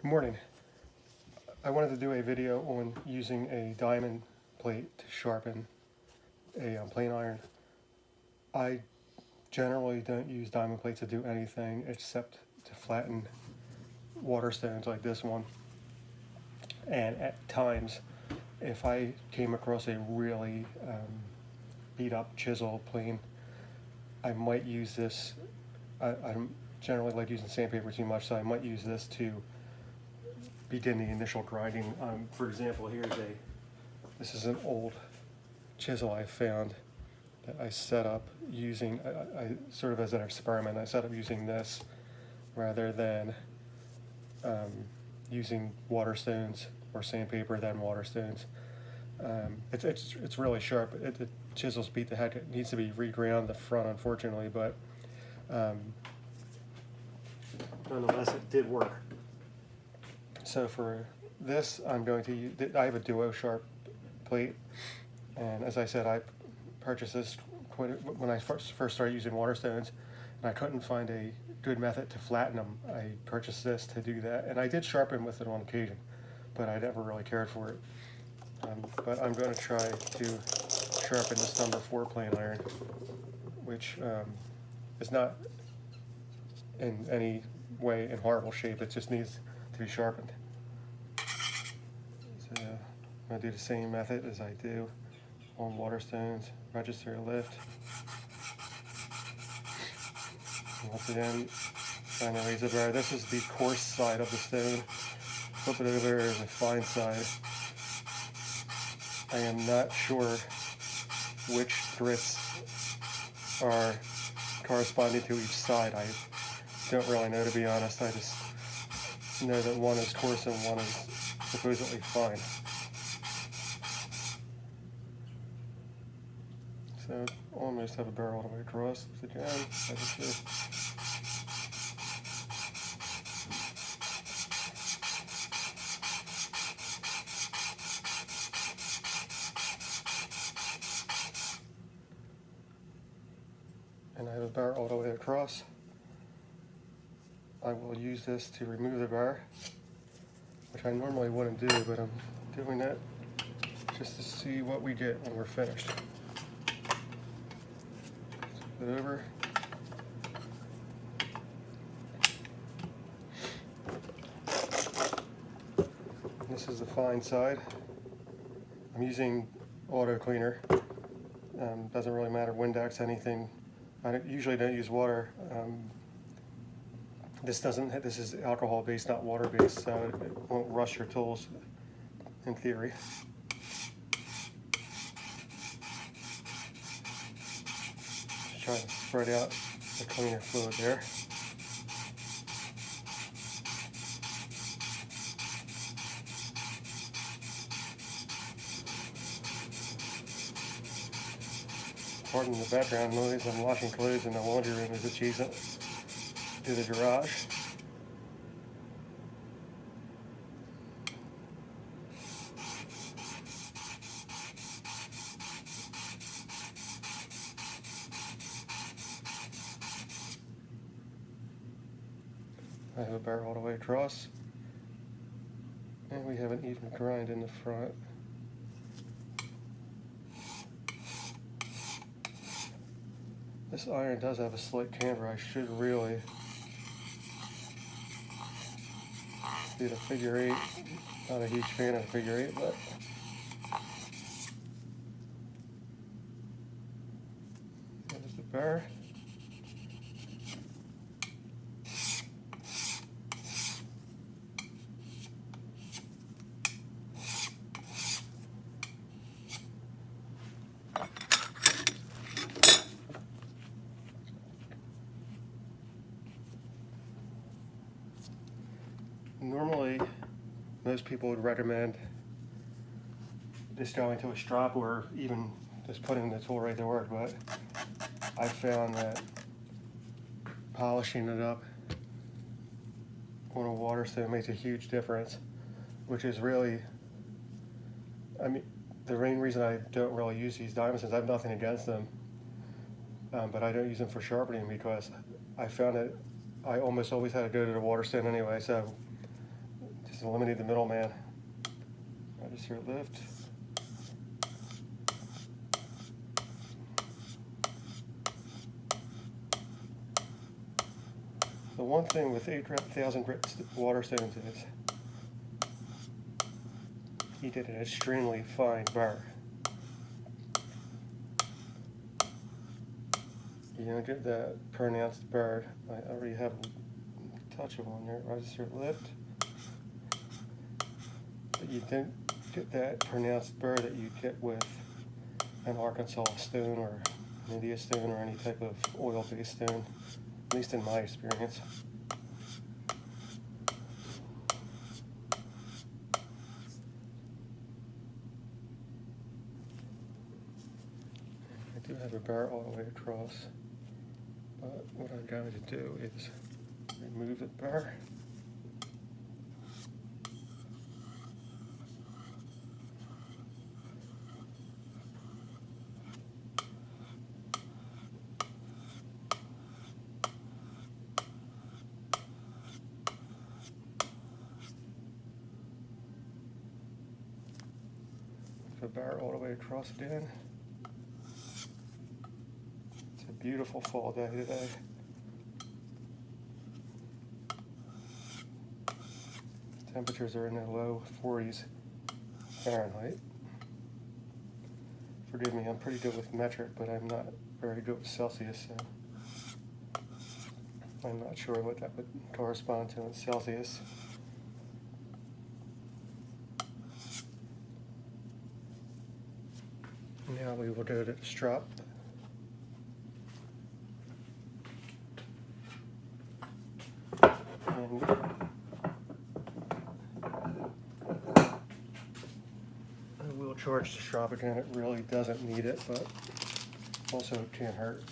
Good morning. I wanted to do a video on using a diamond plate to sharpen a plane iron. I generally don't use diamond plates to do anything except to flatten water stones like this one. And at times, if I came across a really beat up chisel plane, I might use this. I generally like using sandpaper too much, so I might use this to begin the initial grinding. For example, this is an old chisel I found that I set up using, I sort of as an experiment, I set up using this rather than using water stones or sandpaper then water stones. It's really sharp. The chisel's beat the heck. It needs to be reground the front, unfortunately, but nonetheless, it did work. So for this, I'm going to use, I have a DuoSharp plate, and as I said, I purchased this when I first started using water stones, and I couldn't find a good method to flatten them. I purchased this to do that, and I did sharpen with it on occasion, but I never really cared for it. But I'm going to try to sharpen this number 4 plane iron, which is not in any way in horrible shape. It just needs to be sharpened. So I'm going to do the same method as I do on water stones. Register lift. And once again, trying to raise the bar. This is the coarse side of the stone. Flip it over as the fine side. I am not sure which grits are corresponding to each side. I don't really know, to be honest. I just know that one is coarse and one is supposedly fine. So almost have a barrel all the way across. Again, register. And I have a bar all the way across. I will use this to remove the bar, which I normally wouldn't do, but I'm doing that just to see what we get when we're finished. Flip it over. This is the fine side. I'm using auto cleaner. Doesn't really matter, Windex, anything. I usually don't use water. This is alcohol based, not water based, so it won't rust your tools in theory. Just trying to spread out the cleaner fluid there. Pardon the background noise, I'm washing clothes in the laundry room as adjacent to the garage. I have a bar all the way across, and we have an even grind in the front. This iron does have a slight camber. I should really do the figure 8. Not a huge fan of the figure 8, but there's the bar. Normally, most people would recommend just going to a strop or even just putting the tool right to work, but I found that polishing it up on a water stone makes a huge difference, which is really, I mean, the main reason I don't really use these diamond stones, I have nothing against them, but I don't use them for sharpening because I found that I almost always had to go to the water stone anyway, so Just eliminate the middleman. Register lift. The one thing with 8,000 grit water stones is he did an extremely fine burr. You don't get that pronounced burr. I already have a touch of on there. Register lift. But you don't get that pronounced burr that you get with an Arkansas stone or an India stone or any type of oil-based stone, at least in my experience. I do have a burr all the way across, but what I'm going to do is remove the burr. The burr all the way across again. It's a beautiful fall day today. Temperatures are in the low 40s Fahrenheit. Forgive me, I'm pretty good with metric, but I'm not very good with Celsius, so I'm not sure what that would correspond to in Celsius. Now we will go to the strap. And I will charge the strap again. It really doesn't need it, but also it can't hurt.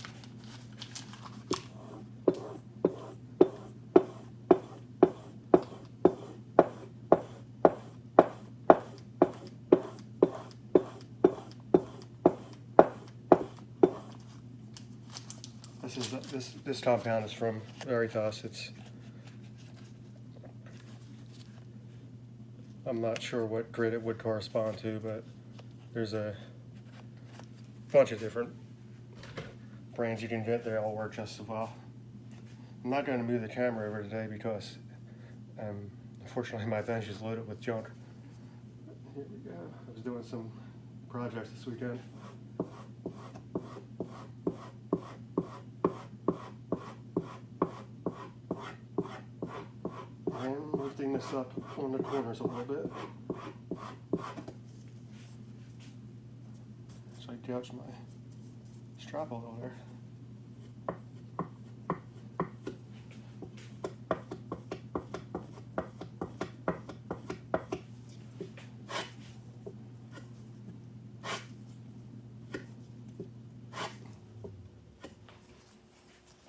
This compound is from Veritas. I'm not sure what grit it would correspond to, but there's a bunch of different brands you can get. They all work just as well. I'm not going to move the camera over today because unfortunately my bench is loaded with junk. Here we go. I was doing some projects this weekend. And lifting this up on the corners a little bit. So I gouged my strap a little there.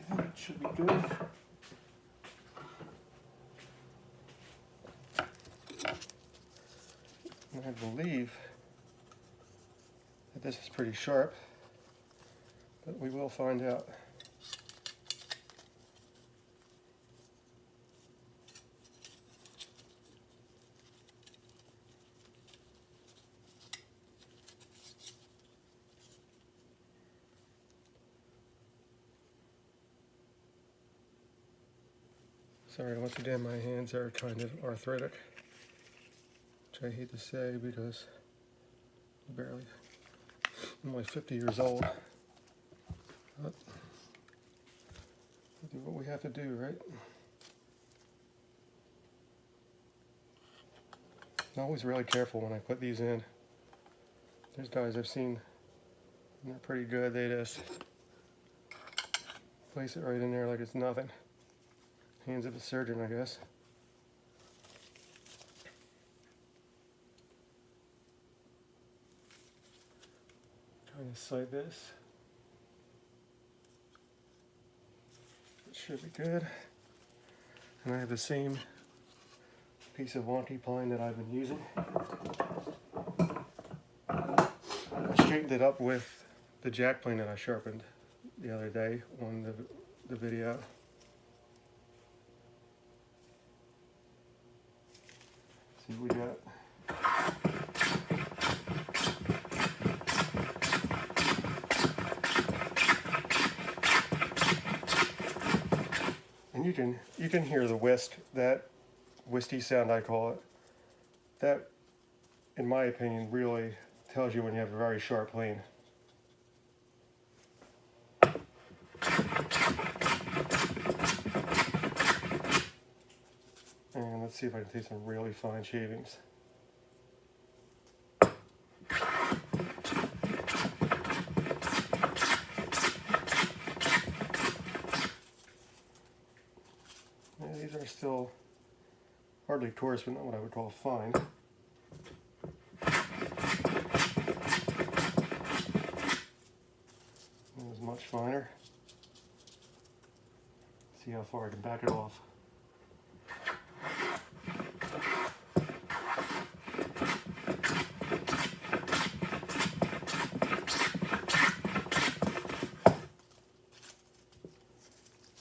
And it should be good. I believe that this is pretty sharp, but we will find out. Sorry, once again, my hands are kind of arthritic, which I hate to say because I'm only 50 years old. But we do what we have to do, right? I'm always really careful when I put these in. There's guys I've seen, and they're pretty good. They just place it right in there like it's nothing. Hands of a surgeon, I guess. Trying to sight this. It should be good. And I have the same piece of wonky pine that I've been using. I straightened it up with the jack plane that I sharpened the other day on the video. see what we got. And you can hear the whisk, that whisty sound I call it. That, in my opinion, really tells you when you have a very sharp plane. And let's see if I can take some really fine shavings. Yeah, these are still hardly coarse, but not what I would call fine. That was much finer. See how far I can back it off.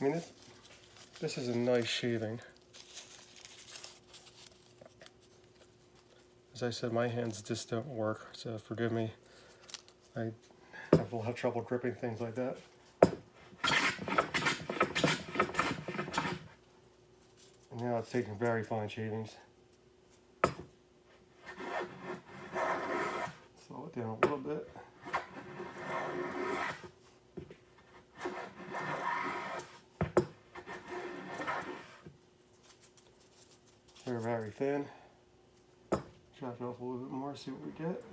I mean, this is a nice shaving. As I said, my hands just don't work, so forgive me. I have a lot of trouble gripping things like that. And now it's taking very fine shavings. Slow it down a little bit. They're very thin. Chop it off a little bit more, see what we get.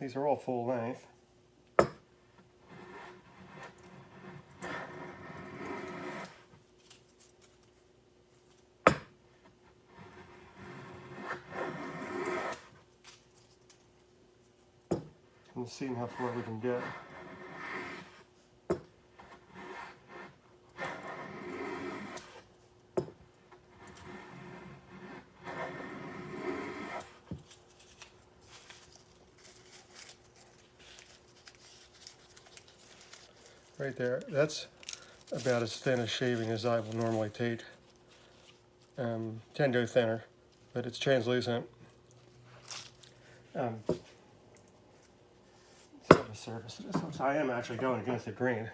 These are all full length. And seeing how far we can get. Right there, that's about as thin a shaving as I will normally take. Tend to go thinner, but it's translucent. Let's have a surface to this. So I am actually going against the grain.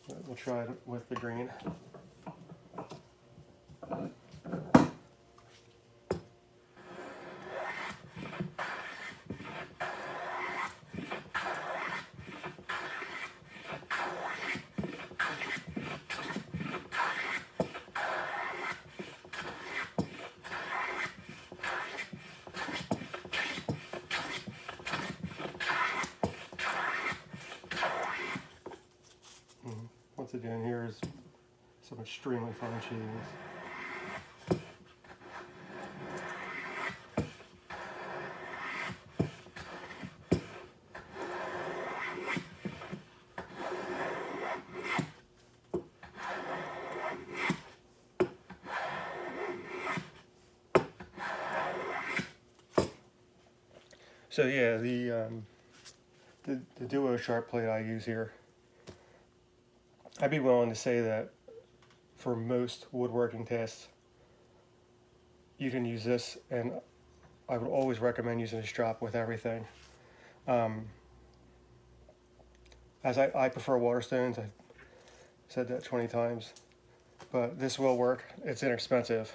But we'll try it with the grain. Once again, here is some extremely fine shavings. So yeah, the DuoSharp plate I use here, I'd be willing to say that for most woodworking tasks, you can use this, and I would always recommend using a strap with everything. As I prefer water stones, I've said that 20 times, but this will work. It's inexpensive,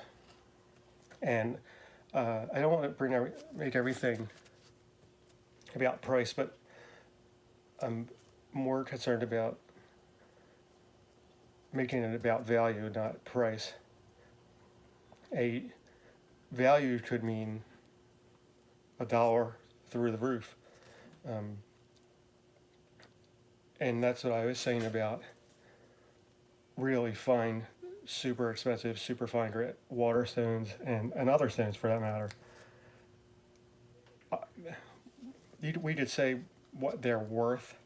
and I don't want to make everything about price, but I'm more concerned about making it about value, not price. A value could mean $1 through the roof. And that's what I was saying about really fine, super expensive, super fine grit water stones and other stones for that matter. We could say what they're worth,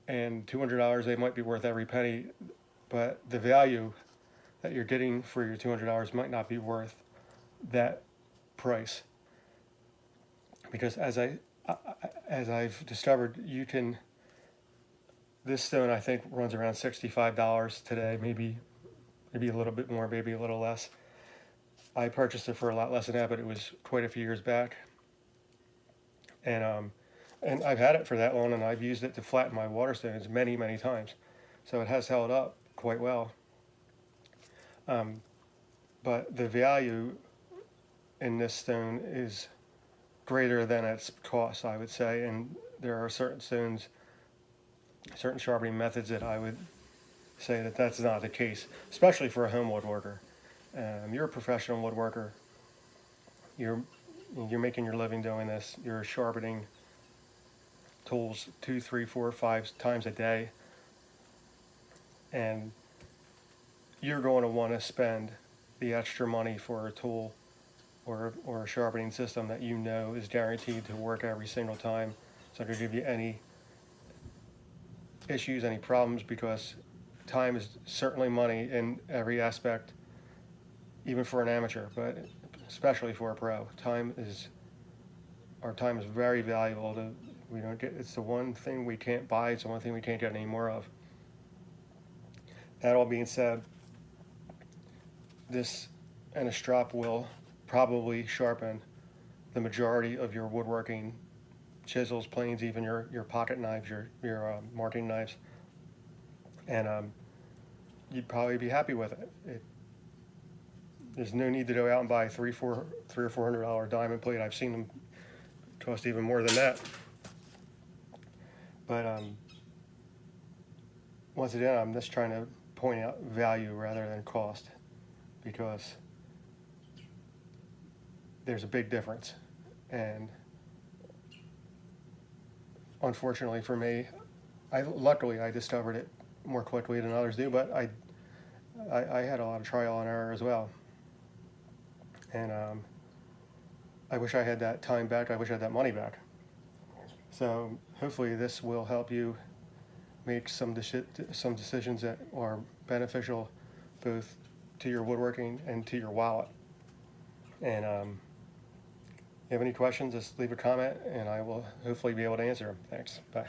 and $200 they might be worth every penny, but the value that you're getting for your $200 might not be worth that price. Because as I've discovered, you can This stone I think runs around $65 today, maybe a little bit more, maybe a little less. I purchased it for a lot less than that, but it was quite a few years back. And I've had it for that long, and I've used it to flatten my water stones many, many times. So it has held up quite well. But the value in this stone is greater than its cost, I would say. And there are certain stones, certain sharpening methods that I would say that that's not the case, especially for a home woodworker. You're a professional woodworker. You're making your living doing this. You're sharpening tools 2, 3, 4, 5 times a day, and you're going to want to spend the extra money for a tool or a sharpening system that you know is guaranteed to work every single time. It's not going to give you any issues, any problems, because time is certainly money in every aspect, even for an amateur, but especially for a pro. Our time is very valuable. It's the one thing we can't buy. It's the one thing we can't get any more of. That all being said, this and a strop will probably sharpen the majority of your woodworking chisels, planes, even your pocket knives, your marking knives, and you'd probably be happy with it. There's no need to go out and buy $300 or $400 diamond plate. I've seen them cost even more than that. But once again, I'm just trying to point out value rather than cost, because there's a big difference. And unfortunately for me, luckily I discovered it more quickly than others do, but I had a lot of trial and error as well. And I wish I had that time back. I wish I had that money back. So hopefully this will help you make some decisions that are beneficial both to your woodworking and to your wallet. And if you have any questions, just leave a comment and I will hopefully be able to answer them. Thanks. Bye.